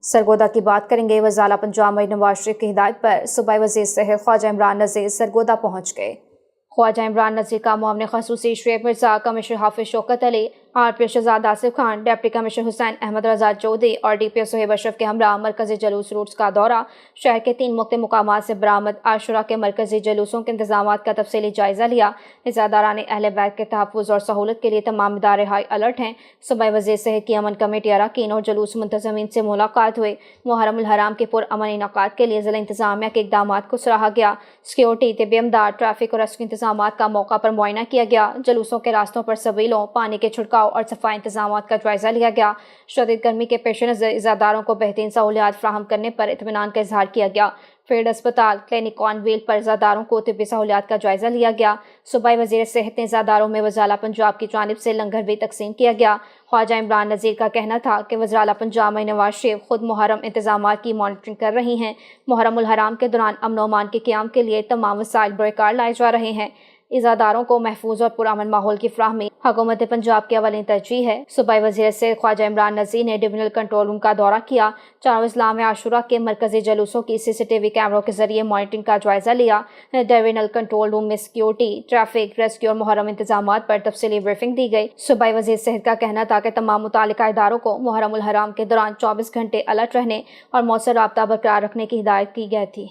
سرگودا کی بات کریں گے۔ وزارت پنجاب میں نواز شریف کی ہدایت پر صوبائی وزیر صحت خواجہ عمران نذیر سرگودا پہنچ گئے۔ خواجہ عمران نذیر کا معاون خصوصی Shoaib Mirza, commissioner Hafiz Shaukat Ali, RPO Shahzad Asif Khan, deputy commissioner Hussain Ahmad Raza Chaudhry اور DPO صہیب اشرف کے ہمراہ مرکزی جلوس روٹس کا دورہ، شہر کے 3 مختلف مقامات سے برآمد عاشورہ کے مرکزی جلوسوں کے انتظامات کا تفصیلی جائزہ لیا۔ عزاداران اہل بیت کے تحفظ اور سہولت کے لیے تمام ادارے ہائی الرٹ ہیں۔ صوبائی وزیر صحت کی امن کمیٹی اراکین اور جلوس منتظمین سے ملاقات ہوئی۔ محرم الحرام کے پرامن انعقاد کے لیے ضلع انتظامیہ کے اقدامات کو سراہا گیا۔ سیکیورٹی، طبی امداد، ٹریفک اور ریسکیو انتظامات کا موقع پر معائنہ کیا گیا۔ جلوسوں کے راستوں پر سبیلوں، پانی کے چھڑکاؤ اور صفائی انتظامات کا جائزہ لیا گیا۔ شدید گرمی کے پیش نظر عزاداروں کو بہترین سہولیات فراہم کرنے پر اطمینان کا اظہار کیا گیا۔ فیلڈ اسپتال، کلینک آن ویل پر عزاداروں کو طبی سہولیات کا جائزہ لیا گیا۔ صوبائی وزیر صحت نے عزاداروں میں وزارت پنجاب کی جانب سے لنگر بھی تقسیم کیا گیا۔ خواجہ عمران نذیر کا کہنا تھا کہ وزارت پنجاب میں نواز شریف خود محرم انتظامات کی مانیٹرنگ کر رہی ہیں۔ محرم الحرام کے دوران امن و امان کے قیام کے لیے تمام وسائل بروئے کار لائے جا رہے ہیں۔ عزاداروں کو محفوظ اور پرامن ماحول کی فراہمی حکومت پنجاب کی اولین ترجیح ہے۔ صوبائی وزیر صحت خواجہ عمران نذیر نے ڈویژنل کنٹرول روم کا دورہ کیا۔ چاروں اضلاع میں عاشورہ کے مرکزی جلوسوں کی CCTV کیمروں کے ذریعے مانیٹرنگ کا جائزہ لیا۔ ڈویژنل کنٹرول روم میں سیکیورٹی، ٹریفک، ریسکیو اور محرم انتظامات پر تفصیلی بریفنگ دی گئی۔ صوبائی وزیر صحت کا کہنا تھا کہ تمام متعلقہ اداروں کو محرم الحرام کے دوران 24 گھنٹے الرٹ رہنے اور مؤثر رابطہ برقرار رکھنے کی ہدایت کی گئی تھی۔